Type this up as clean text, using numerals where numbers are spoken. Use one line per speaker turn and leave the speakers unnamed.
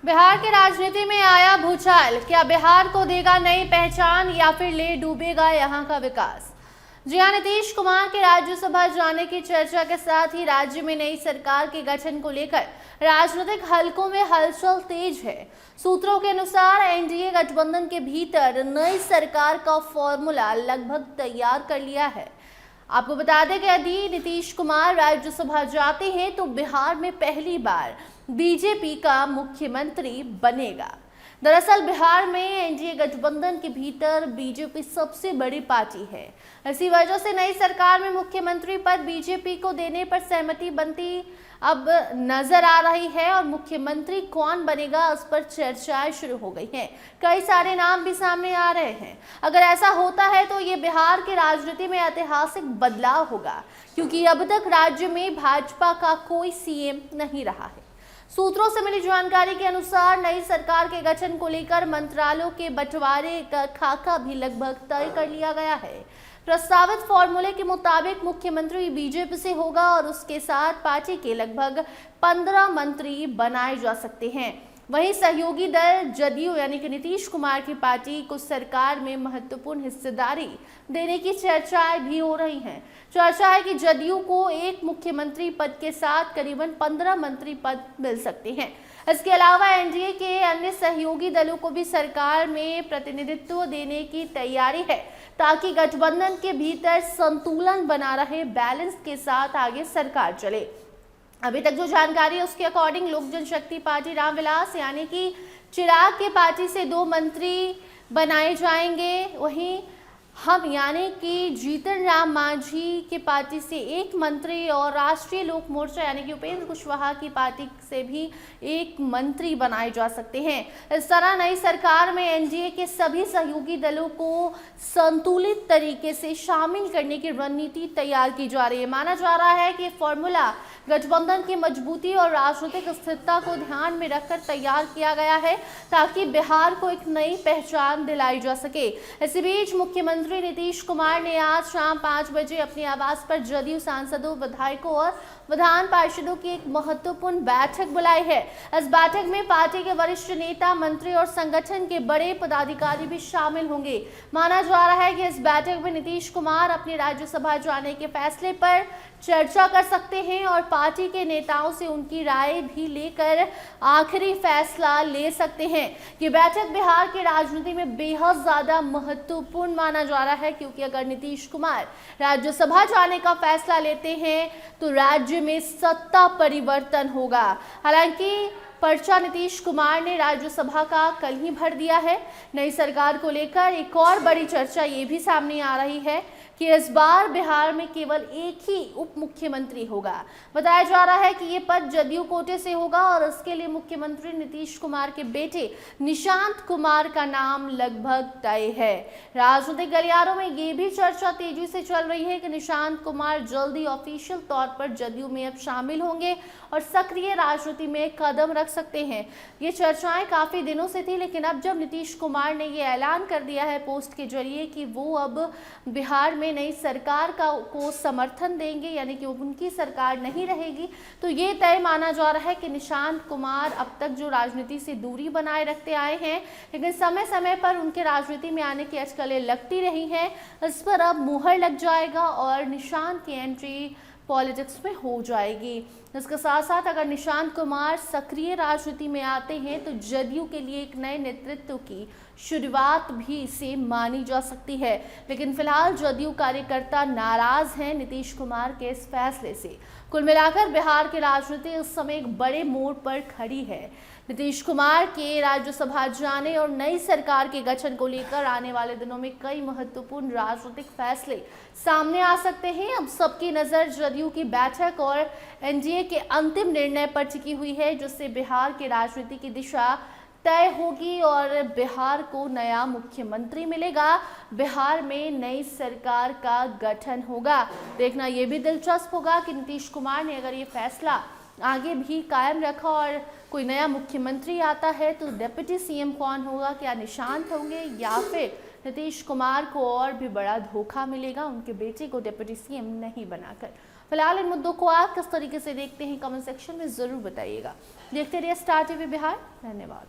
बिहार की राजनीति में आया भूचाल। क्या बिहार को देगा नई पहचान या फिर ले डूबेगा यहां का विकास? जी हां, नीतीश कुमार के राज्यसभा जाने की चर्चा के साथ ही राज्य में नई सरकार के गठन को लेकर राजनीतिक हलकों में हलचल तेज है। सूत्रों के अनुसार एनडीए गठबंधन के भीतर नई सरकार का फॉर्मूला लगभग तैयार कर लिया है। आपको बता दें कि यदि नीतीश कुमार राज्यसभा जाते हैं तो बिहार में पहली बार बीजेपी का मुख्यमंत्री बनेगा। दरअसल बिहार में एनडीए गठबंधन के भीतर बीजेपी सबसे बड़ी पार्टी है। इसी वजह से नई सरकार में मुख्यमंत्री पद बीजेपी को देने पर सहमति बनती अब नजर आ रही है और मुख्यमंत्री कौन बनेगा उस पर चर्चाएं शुरू हो गई हैं। कई सारे नाम भी सामने आ रहे हैं। अगर ऐसा होता है तो ये बिहार की राजनीति में ऐतिहासिक बदलाव होगा, क्योंकि अब तक राज्य में भाजपा का कोई सीएम नहीं रहा है। सूत्रों से मिली जानकारी के अनुसार नई सरकार के गठन को लेकर मंत्रालयों के बंटवारे का खाका भी लगभग तय कर लिया गया है। प्रस्तावित फॉर्मूले के मुताबिक मुख्यमंत्री बीजेपी से होगा और उसके साथ पार्टी के लगभग 15 मंत्री बनाए जा सकते हैं। वहीं सहयोगी दल जदयू यानी कि नीतीश कुमार की पार्टी को सरकार में महत्वपूर्ण हिस्सेदारी देने की चर्चाएं भी हो रही हैं। चर्चा है कि जदयू को एक मुख्यमंत्री पद के साथ करीबन 15 मंत्री पद मिल सकते हैं। इसके अलावा एनडीए के अन्य सहयोगी दलों को भी सरकार में प्रतिनिधित्व देने की तैयारी है, ताकि गठबंधन के भीतर संतुलन बना रहे, बैलेंस के साथ आगे सरकार चले। अभी तक जो जानकारी है उसके अकॉर्डिंग लोक जनशक्ति पार्टी रामविलास यानी कि चिराग के पार्टी से 2 मंत्री बनाए जाएंगे। वहीं हम यानी कि जीतन राम मांझी की पार्टी से 1 मंत्री और राष्ट्रीय लोक मोर्चा यानी कि उपेंद्र कुशवाहा की पार्टी से भी 1 मंत्री बनाए जा सकते हैं। इस तरह नई सरकार में एनडीए के सभी सहयोगी दलों को संतुलित तरीके से शामिल करने की रणनीति तैयार की जा रही है। माना जा रहा है कि फॉर्मूला गठबंधन की मजबूती और राजनीतिक स्थिरता को ध्यान में रखकर तैयार किया गया है, ताकि बिहार को एक नई पहचान दिलाई जा सके। इसी बीच मुख्यमंत्री नीतीश कुमार ने आज शाम 5 बजे अपने आवास पर जदयू सांसदों, विधायकों और विधान पार्षदों की एक महत्वपूर्ण बैठक बुलाई है। इस बैठक में पार्टी के वरिष्ठ नेता, मंत्री और संगठन के बड़े पदाधिकारी भी शामिल होंगे। माना जा रहा है कि इस बैठक में नीतीश कुमार अपने राज्यसभा जाने के फैसले पर चर्चा कर सकते हैं और पार्टी के नेताओं से उनकी राय भी लेकर आखिरी फैसला ले सकते हैं। ये बैठक बिहार की राजनीति में बेहद ज्यादा महत्वपूर्ण माना जा रहा है, क्योंकि अगर नीतीश कुमार राज्यसभा जाने का फैसला लेते हैं तो राज्य में सत्ता परिवर्तन होगा। हालांकि पर्चा नीतीश कुमार ने राज्यसभा का कल ही भर दिया है। नई सरकार को लेकर एक और बड़ी चर्चा ये भी सामने आ रही है कि इस बार बिहार में केवल एक ही उप मुख्यमंत्री होगा। बताया जा रहा है कि ये पद जदयू कोटे से होगा और इसके लिए मुख्यमंत्री नीतीश कुमार के बेटे निशांत कुमार का नाम लगभग तय है। राजनीतिक गलियारों में ये भी चर्चा तेजी से चल रही है कि निशांत कुमार जल्दी ऑफिशियल तौर पर जदयू में अब शामिल होंगे और सक्रिय राजनीति में कदम रख सकते हैं। ये चर्चाएं काफी दिनों से थी, लेकिन अब जब नीतीश कुमार ने ये ऐलान कर दिया है पोस्ट के जरिए कि वो अब बिहार में नई सरकार को समर्थन देंगे, यानी कि उनकी सरकार नहीं रहेगी, तो ये तय माना जा रहा है कि निशांत कुमार अब तक जो राजनीति से दूरी बनाए रखते आए हैं, लेकिन समय समय पर उनके राजनीति में आने की अटकलें लगती रही हैं, इस पर अब मुहर लग जाएगा और निशांत की एंट्री पॉलिटिक्स में हो जाएगी। इसके साथ साथ अगर निशांत कुमार सक्रिय राजनीति में आते हैं तो जदयू के लिए एक नए नेतृत्व की शुरुआत भी इसे मानी जा सकती है। लेकिन फिलहाल जदयू कार्यकर्ता नाराज हैं नीतीश कुमार के इस फैसले से। कुल मिलाकर बिहार की राजनीति इस समय एक बड़े मोड़ पर खड़ी है। नीतीश कुमार के राज्यसभा जाने और नई सरकार के गठन को लेकर आने वाले दिनों में कई महत्वपूर्ण राजनीतिक फैसले सामने आ सकते हैं। अब सबकी नजर जदयू की बैठक और एनडीए के अंतिम निर्णय पर टिकी हुई है, जिससे बिहार की राजनीति की दिशा तय होगी और बिहार को नया मुख्यमंत्री मिलेगा। बिहार में नई सरकार का गठन होगा। देखना यह भी दिलचस्प होगा कि नीतीश कुमार ने अगर ये फैसला आगे भी कायम रखा और कोई नया मुख्यमंत्री आता है तो डिप्टी सीएम कौन होगा? क्या निशांत होंगे या फिर नीतीश कुमार को और भी बड़ा धोखा मिलेगा, उनके बेटे को डिप्टी सीएम नहीं बनाकर? फिलहाल इन मुद्दों को आप किस तरीके से देखते हैं, कमेंट सेक्शन में जरूर बताइएगा। देखते रहिए स्टार टीवी बिहार। धन्यवाद।